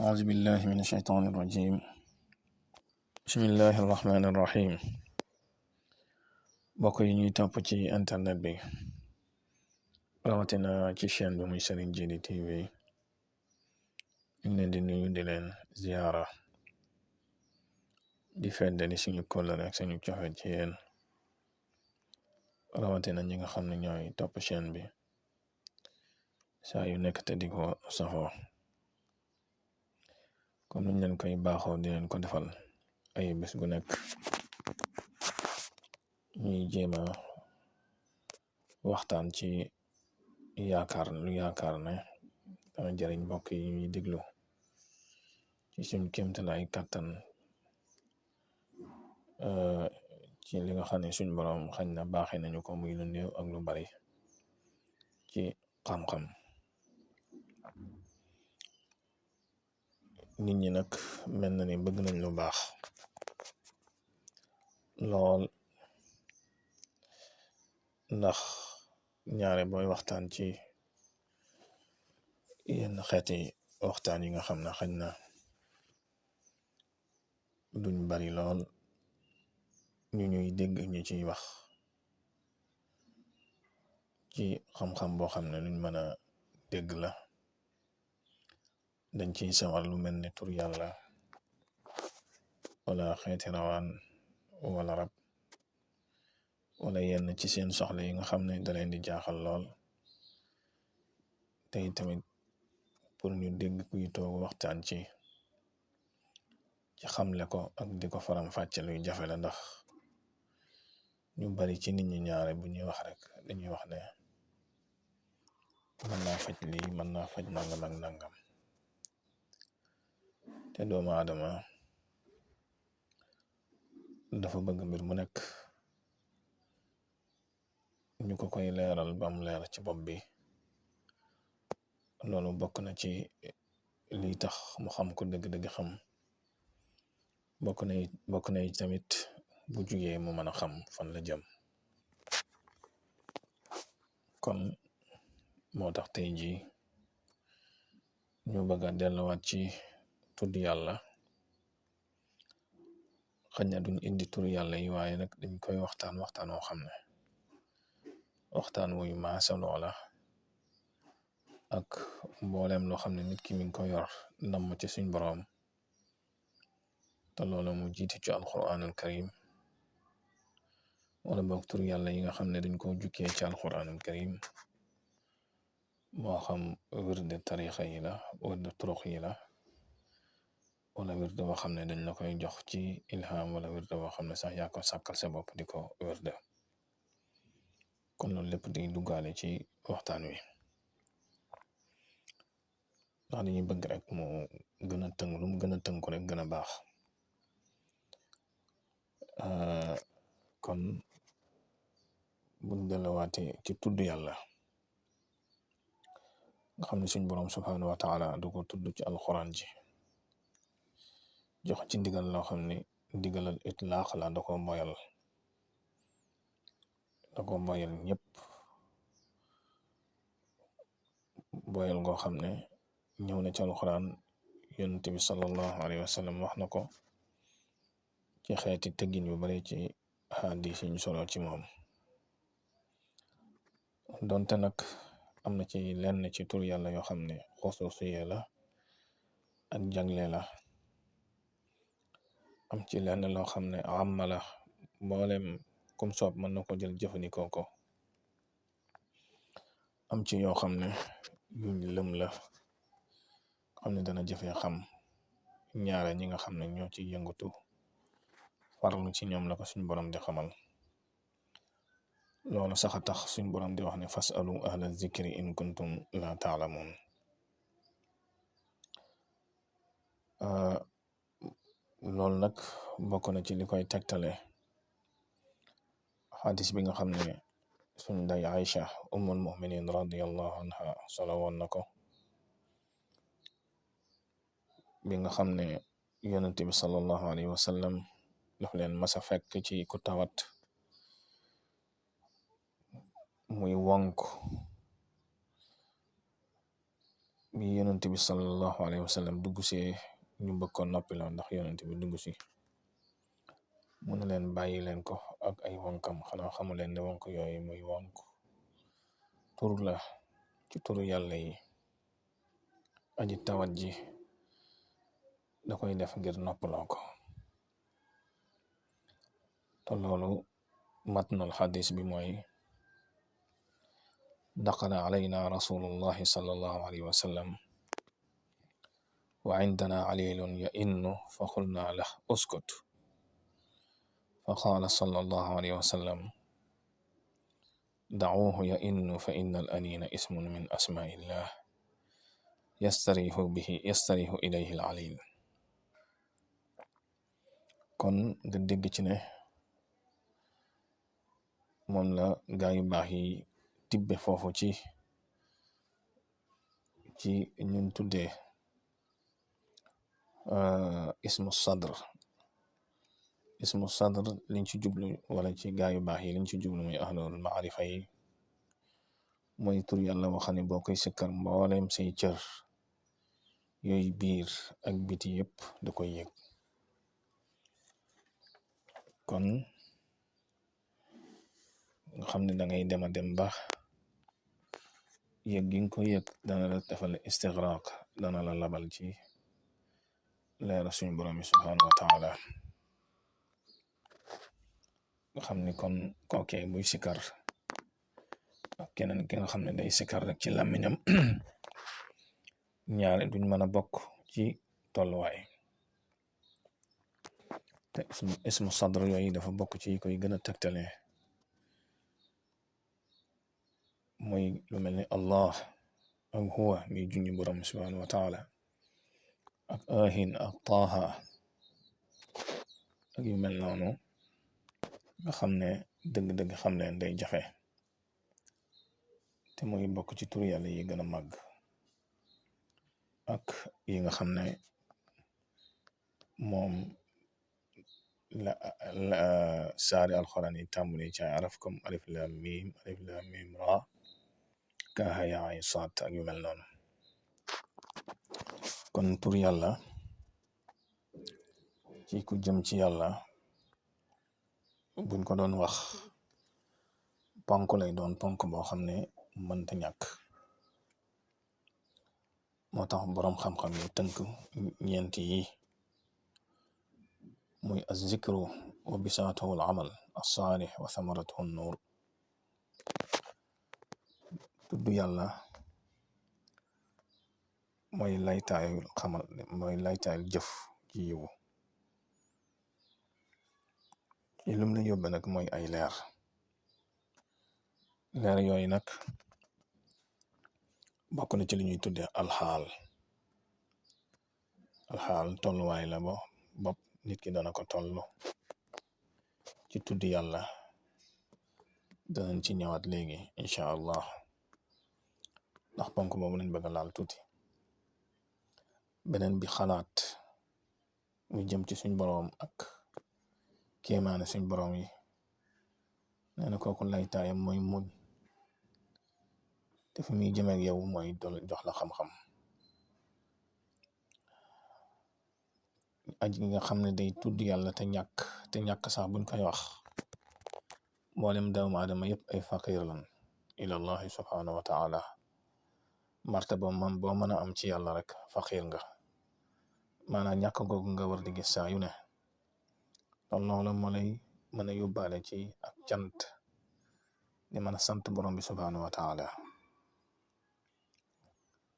أعوذ بالله من الشيطان الرجيم. بسم الله الرحمن الرحيم. mbokk yi ñuy topp ci internet bi rawatina ci chaîne bi muy Serigne Djily TV ñu ngi leen di nuyu di leen ziyaara di feddali suñu kóllëre ak suñu cofeel ci yéen rawatina ñi nga xam ne ñooy topp chaîne bi saa yu nekk te di ko safoo comme niñ leen koy baaxoo di leen ko defal ay bés gu nekk ñuy jéema waxtaan ci yaakaar ne dana jariñ mbokk yi ñuy déglu ci suñ kéemtalaay kàttan ci li nga xam ne suñ boroom xañ na baaxee nañu ko muy lu néew ak lu bari ci xam-xam. nit ñi nag mel na ni bëgg nañ lu baax lool, ndax ñaare booy waxtaan ci yenn xeeti waxtaan yi nga xam ne xañ na duñ bari lool ñu ñuy dégg ñu ciy wax ci xam-xam boo xam ne luñ mën a dégg la, dañ ciy sawar lu mel ne tur yàlla wala xeeti rawaan wala rab wala yenn ci seen soxla yi nga xam ne da leen di jaaxal lool, tey tamit pour ñu dégg kuy toog waxtaan ci xamle ko ak di ko faram fàcce luy jafe la, ndax ñu bari ci nit ñi ñaare bu ñuy wax rek dañuy wax ne mën naa faj lii mën naa faj nangam ak nangam, te doomu aadama dafa bëgg mbir mu nekk ñu ko koy leeral ba mu leer ci bopp bi. loolu bokk na ci lii tax mu xam ko dëgg-dëgg xam, bokk na tamit bu jugee mu mën a xam fan la jëm. kon moo tax tey jii ñu bëgg a delluwaat ci tudd yàlla. xañ na duñ indi tur yàlla yi, waaye nag dañ koy waxtaan woo xam ne waxtaan wuy maasaloo la ak mboolem loo xam ne nit ki mi ngi ko yor ndam ci suñ boroom, te loolu mu jiite ci alquranul karim wala boog tur yàlla yi nga xam ne dañ ko jukkee ci alquranul karim, moo xam wirde tarixa yi la wirde turux yi la wala wirde boo xam ne dañ la koy jox ci ilham wala wirde boo xam ne sax yaa ko sàkkal sa bopp di ko wirde. kon loolu lépp di duggaale ci waxtaan wi, ndax dañuy bëgg rek mu gën a tënk lu mu gën a tënku rek gën a baax. kon buñ delluwaatee ci tudd yàlla nga xam ne suñ boroom subhanahu wa taala du ko tudd ci alquran ji jox ci ndigal loo xam ne ndigalal itlaax la, da ko moyal ñëpp boyal goo xam ne ñëw na ci alquran. yonent bi sallallahu alayhi wa sallam wax na ko ci xeeti tëggin yu bari ci hadis yi ñu solo ci moom. donte nag am na ci lenn ci tur yàlla yoo xam ne xusuusiye la ak jagle la, am ci lenn loo xam ne amma la, mboolem kum soob mën na ko jël jëfandikoo ko. am ci yoo xam ne yuñ lëm la, xam ne dana jëfee xam ñaare ñi nga xam ne ñoo ci yëngatu farlu ci ñoom la ko suñ borom di xamal. loolu sax a tax suñ borom di wax ne fasalu ahla zikri in kuntum la taalamun. loolu nag bokk na ci li koy tegtale xadis bi nga xam ne suñ day Aïcha ummul muminin radiyallahu anha solo woon na ko, bi nga xam ne yonent bi sallallahu alayhi wa sallam daf leen masa fekk ci ku tawat muy wonk bi yonent bi sallallahu alayhi wa sallam dugg see ñu bëgg ko noppiloo ndax yonent bi dugg si mu ne leen bàyyi leen ko ak ay wonkam xanaa xamu leen ne wonk yooyu muy wonk tur la ci turu yàlla yi aji tawat ji da koy def ngir noppaloo ko te loolu matnul xadis bi mooy daqala alayna rasulullahi sallallahu alayhi wa sallam wa indana alilun ya innu fa qulna lah uskut fa qaala sallallahu alayhi wa sallam dacuuhu ya innu fa inna al anina ismun min asmaillah yastarihu ilayhi al alil. kon nga dégg ci ne moom la gaa yu baax yi tibbe foofu ci ñun tuddee ismu sadr liñ ci jublu wala ci gaa yu baax yi liñ ci jublu muy ahlul maarifa yi mooy tur yàlla waxane boo koy sikkar mbooleem say cër yooyu biir ak biti yépp da koy yëg. kon nga xam ne da ngay dema dem ba yëg gi nga ko yëg dana la defal istigraq, dana la labal ci leera suñu borom bi subhanahu wa taala nga xam ni kon kookee buy sikar ak keneen ki nga xam ne day sikar rek ci làmmiñam ñaare duñ mën a bokk ci tolluwaay te ismu sadr yooyu dafa bokk ci koy gën a tegtale mooy lu mel ni allah ak huwa mi junñi borom subhanahu wa taala ak ahin ak taaha ak yu mel noonu nga xam ne dëgg-dëgg xam leen day jafe te muy bokk ci tur yàlla yi gën a màgg ak yi nga xam ne moom la saari alxuraan yi tàmbali ci araf comme alif lam mim ra kaaha yaa ayn saad ak yu mel noonu. kon tur yàlla ci ku jëm ci yàlla buñ ko doon wax ponk lay doon ponk boo xam ne mënta ñàkk moo tax boroom xam-xam yi tënk ñeenti yi muy az-zikru wa bisaatuhu al-amal as-saalih wa thamaratuhu an-nuur. tudd yàlla mooy laytaayul xamal mooy laytaayul jëf ci yiwu ci lum la yóbbe nag mooy ay leer yooyu nag bokk na ci li ñuy tudde alxaal tolluwaay la bopp nit ki dana ko tollu ci tudd yàlla danañ ci ñëwaat léegi incha allah ndax ponk boobu lañ bëgg a laal tuuti. beneen bi xalaat muy jëm ci suñ boroom ak kéemaane suñ boroom yi nee na kooku laytaayam mooy muñ te fi muy jëmeeg yow mooy jox la xam-xam aji nga xam ne day tudd yàlla te ñàkk sax buñ koy wax mboolem doomu aadama yépp ay faqir lan ilallahi subhanahu wa taala martaba moom boo mën a am ci yàlla rek faqir nga maanaam ñàkk googu nga war di gis saa yu ne loolu noonu la moo lay mën a yóbbaale ci ak cant di mën a sant borom bi subhanahu wa taala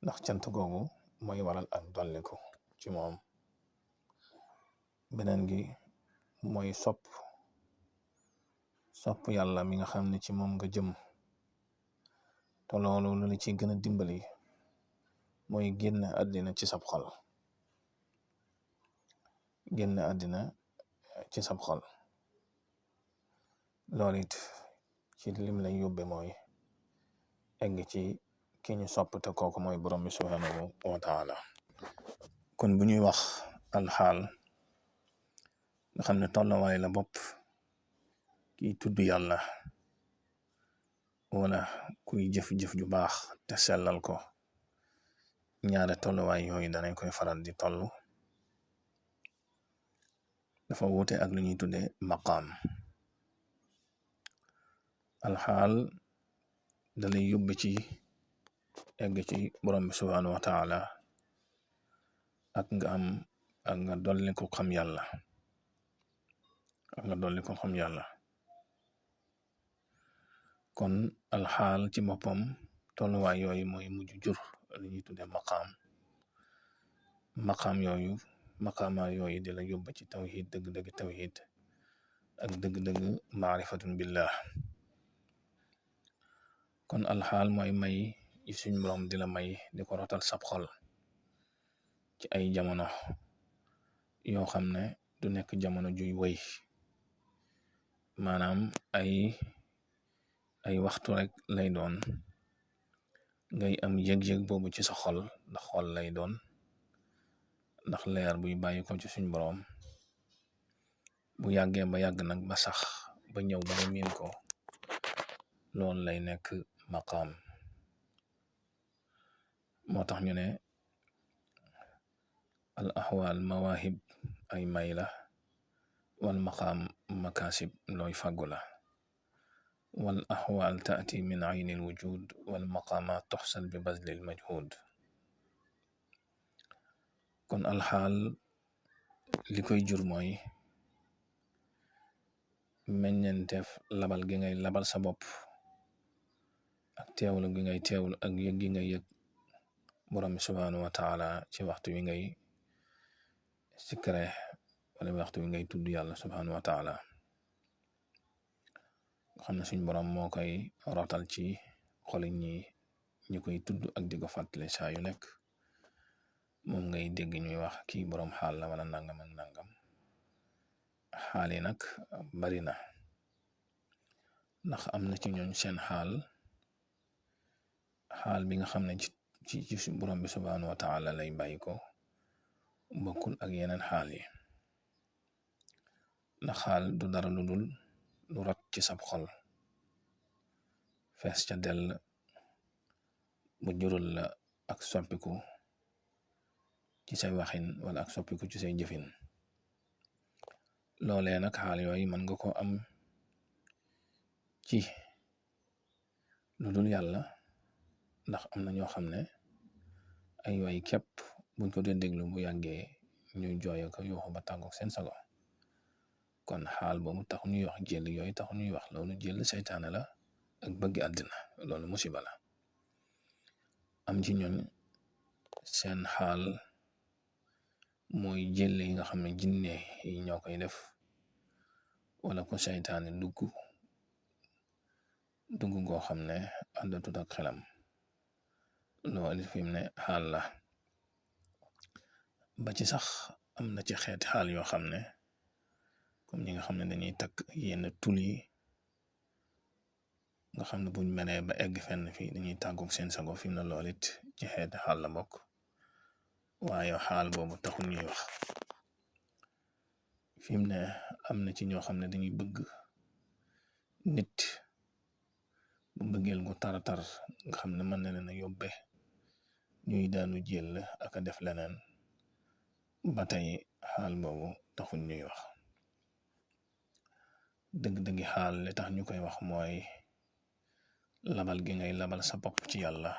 ndax cant googu mooy waral ak dolliku ci moom. beneen gi mooy sopp yàlla mi nga xam ne ci moom nga jëm te loolu lu la ci gën a dimbali mooy génn àddina ci sab xol loolu it ci lim lay yóbbe mooy egg ci ki ñu sopp te kooku mooy borom bi subhanahu wa taala. kon bu ñuy wax alxaal nga xam ne tolluwaay la bopp kiy tudd yàlla wala kuy jëf-jëf ju baax te sellal ko ñaare tolluwaay yooyu danañ koy faral di toll dafa wuute ak lu ñuy tudde maqaam. Alxaal dalay yóbbe ci egg ci borom bi subhaanahu wa taala ak nga dolli ko xam yàlla kon alxaal ci boppam tolluwaay yooyu mooy mujj jur lu ñuy tudde maqaama yooyu di la yóbba ci tawhid dëgg-dëgg tawhid ak dëgg-dëgg maarifatun billah. kon alxaal mooy may yi suñ borom di la may di ko rotal sab xol ci ay jamono yoo xam ne du nekk jamono juy wëy, maanaam ay waxtu rek lay doon ngay am yëg-yëg boobu ci sa xol, ndax xol lay doon, ndax leer buy bàyyi ko ci suñ boroom bu yàggee ba yàgg nag ba sax ba ñëw ba nga miin ko, loolu lay nekk maqaam. moo tax ñu ne al ahwaal mawahib ay may la, wal maqaam makasib looy fàggu la. wal ahwaal taati min ayni al wujud wal maqaamaat toxsal bi bazlil majhud. kon alxaal li koy jur mooy meññenteef labal gi ngay labal sa bopp ak teewlu gi ngay teewlu ak yëg gi ngay yëg borom bi subhaanahu wa taala ci waxtu wi ngay sikkare wala waxtu wi ngay tudd yàlla subhaanahu wa taala. xam ne suñ borom moo koy rotal ci xoli ñi koy tudd ak di ko fàttali saa yu nekk, moom ngay dégg ñuy wax kii borom xaal la wala nangam ak nangam. xaal yi nag bari na, ndax am na ci ñooñ seen xaal bi nga xam ne ci borom bi subhaanahu wa taala lay bàyyi ko bokkul ak yeneen xaal yi. ndax xaal du dara lu dul lu rot ci sab xol fees ca dell bu jural la ak soppiku ci say waxin wala ak soppiku ci say jëfin. loolee nag xaal yooyu mën nga ko am ci lu dul yàlla, ndax am na ñoo xam ne ay way képp buñ ko dee déglu bu yàggee ñuy jooye ko yuuxu ba tàggoog seen sago. kon xaal boobu taxu ñuy wax jël yooyu taxu ñuy wax, loolu jël seytaane la ak bëgg àddina, loolu musiba la. am ci ñooñ seen xaal mooy jël yi nga xam ne jinne yi ñoo koy def wala ko seytaane dugg goo xam ne àndatut ak xelam, loolu fi mu ne xaal la. ba ci sax am na ci xeeti xaal yoo xam ne comme ñi nga xam ne dañuy takk yenn tul yi nga xam ne buñ menee ba egg fenn fii dañuy tàggoog seen sago, fi mu ne lool it ci xeeti xaal la bokk, waaye xaal boobu taxul ñuy wax. fi mu ne am na ci ñoo xam ne dañuy bëgg nit bu bëggeel gu taratar nga xam ne mën na leen a yóbbe ñuy daanu jël ak a def leneen, ba tey xaal boobu taxul ñuy wax. dëgg-dëggi xaal li tax ñu koy wax mooy labal gi ngay labal sa bopp ci yàlla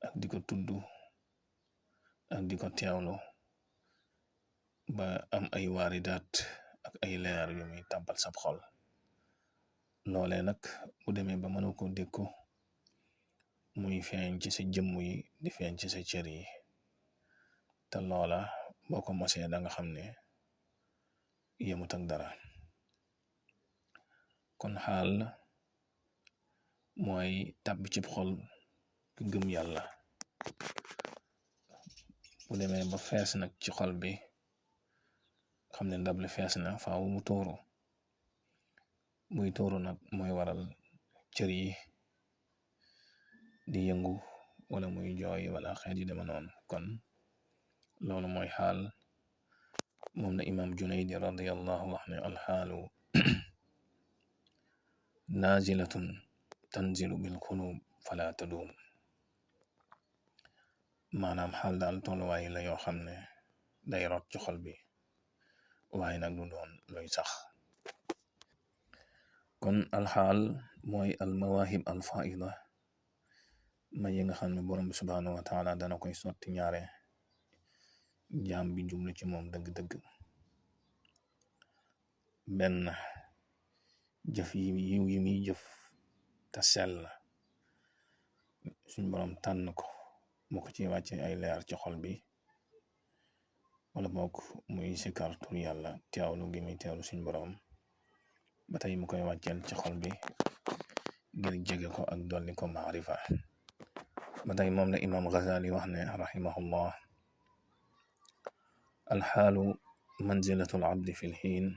ak di ko tudd ak di ko teewlu ba am ay waaridaat ak ay leer yu muy tàbbal sab xol. loolee nag bu demee ba mënu ko dékku muy feeñ ci sa jëmm yi di feeñ ci sa cër yi, te loola boo ko mosee da nga xam ne yemut ak dara. kon xaal mooy tàbbi ci xol ku gëm yàlla, bu demee ba fees nag ci xol bi xam ne ndab li fees na faaw mu tuuru. muy tuuru nag mooy waral cër yi di yëngu wala muy jooy wala xeet yi dema noonu. kon loolu mooy xaal. moom la imam Junayd radiyallahu wax ne alxaalu nazilatun tanzilu bil qulub fala tadum. maanaam xaal daal tolluwaay la yoo xam ne day rot ci xol bi waaye nag du doon luy sax. kon alxaal mooy almawahib alfaida ma yi nga xam ne borom bi subhanahu wa taala dana koy sotti ñaare jaam bi jublu ci moom dëgg-dëgg. benn jëf yi muy jëf te sell suñ borom tànn ko mu ko ci wàcce ay leer ci xol bi, wala boog muy sikar tur yàlla teewlu gi muy teewlu suñ borom ba tey mu koy wàcceel ci xol bi ngir jege ko ak dolli ko maarifa. ba tey moom la imam Ghazali wax ne rahimahullah, alxaalu manzilatu alabdi fi lxiin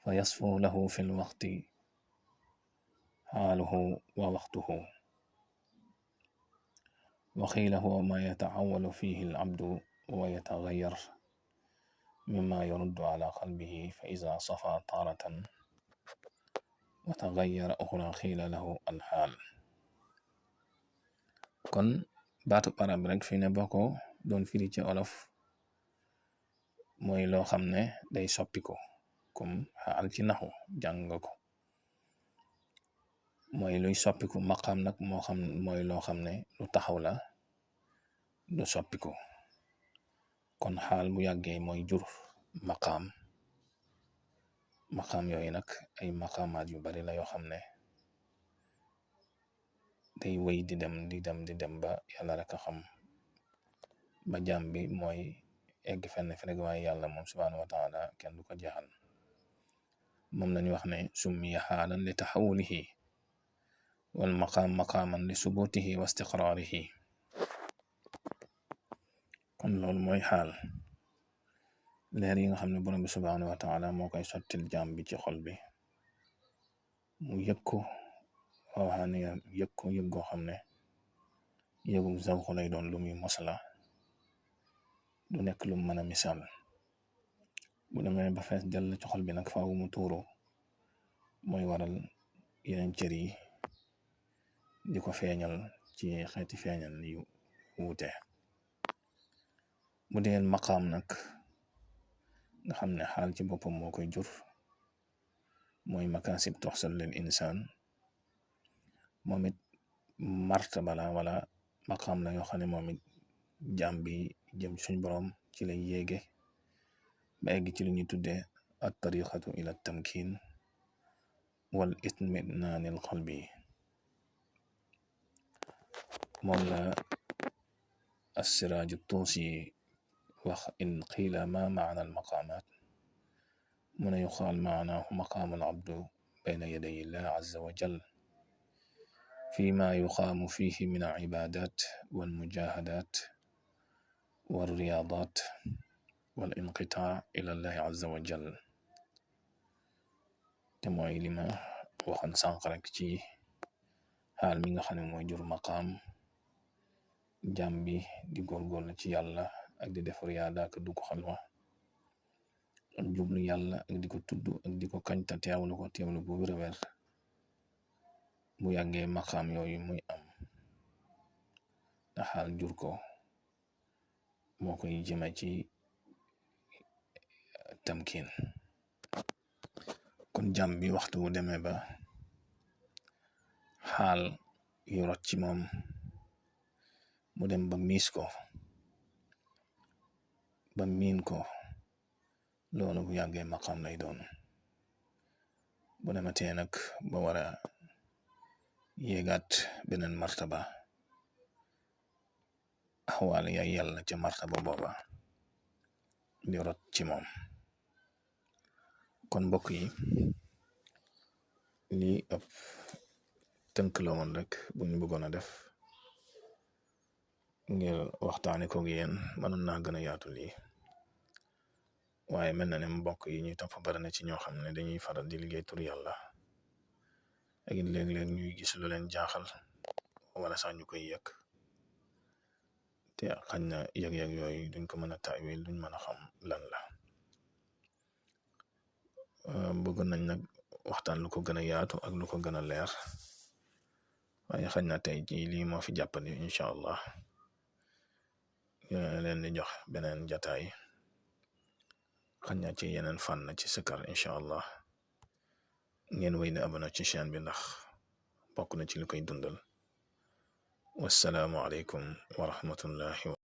fa yasfu lahu fi lwaqti xaaluhu wa waqtuhu wa qiila huwa ma yataawalu fihi alabdu wa yatagayyar mimma yaruddu ala qalbihi fa iza safa taratan wa tagayyara uxra qiila lahu alxaal. kon baatu arab rek fi ne boo ko doon firi ci olof mooy loo xam ne day soppiku, comme xaal ci naxu jàng nga ko, mooy luy soppiku. maqaam nag moo xam mooy loo xam ne lu taxaw la du soppiku. kon xaal bu yàggee mooy jur maqaam yooyu nag ay maqaamaat yu bari la yoo xam ne day wéy di dem ba yàlla rek a xam ba jaam bi mooy egg fenn fi rek, waaye yàlla moom subhanahu wa taala kenn du ko jeexal. moom lañu wax ne summiya xaalan li taxawulihi wal maqaam maqaaman li subutihi wa istiqraarihi. kon loolu mooy xaal, leer yi nga xam ne borom bi subhanahu wa taala moo koy sottil jaam bi ci xol bi mu yëg ko waawaane yëg goo xam ne yëgum zawxu lay doon, lu muy mosala du nekk lu mën a misaal. bu demee ba fees dell ci xol bi nag faaw mu tuuru, mooy waral yeneen cër yi di ko feeñal ci xeeti feeñal yu wuute. bu dee maqaam nag nga xam ne xaal ci boppam moo koy jur, mooy makaasib toxsal lil insaan. moom it martaba la wala maqaam la yoo xam ne moom it jaam bi jëm suñ borom ci lay yéege ba egg ci lu ñuy tuddee at tariqatu ila tamkin wal itminaanil qalbi. moom la assiraaju tuusi wax in qiila ma maana al maqaamaat mu ne yuqaal maanaahu maqaamu al abdu bayna yaday illah azza wa jal فيما يقام فيه من العبادات والمجاهدات والرياضات والانقطاع إلى الله عز وجل. te mooy li ma waxoon sànq rek ci xaal mi nga xam ne mooy jur maqaam jàmm bi di góorgóorlu ci yàlla ak di def riyaada ak dugg xalwa ak jublu yàlla ak di ko tudd ak di ko kañ ta teewlu bu wér a wér. bu yàggee maqaam yooyu muy am te xaal jur ko moo koy jëme ci tamkin. kon jàmm bi waxtu wu demee ba xaal yu rot ci moom mu dem ba miis ko ba miin ko, loolu bu yàggee maqaam lay doon. bu dematee nag ba war a yéegaat beneen martaba, axwaal ya yàlla ca martaba booba di rot ci moom. kon mbokk yi, lii ab tënk la woon rek bu ñu bëggoon a def ngir waxtaane ko ak yéen. mënoon naa gën a yaatu lii, waaye mel na ne mbokk yi ñuy topp bari na ci ñoo xam ne dañuy faral di liggéey tur yàlla ak it léeg-léeg ñuy gis lu leen jaaxal wala sax ñu koy yëg, te xañ na yëg-yëg yooyu duñ ko mën a taawil, duñ mën a xam lan la. bëgg nañ nag waxtaan lu ko gën a yaatu ak lu ko gën a leer, waaye xañ na tey jii lii moo fi jàppandi incha allah. ñu leen di jox beneen jataay xañ na ci yeneen fànn ci sikar incha allah. ngeen wéy ne abonné ci chaîne bi ndax bokk na ci li koy dundal. wassalaamu aleykum wa rahmatullahi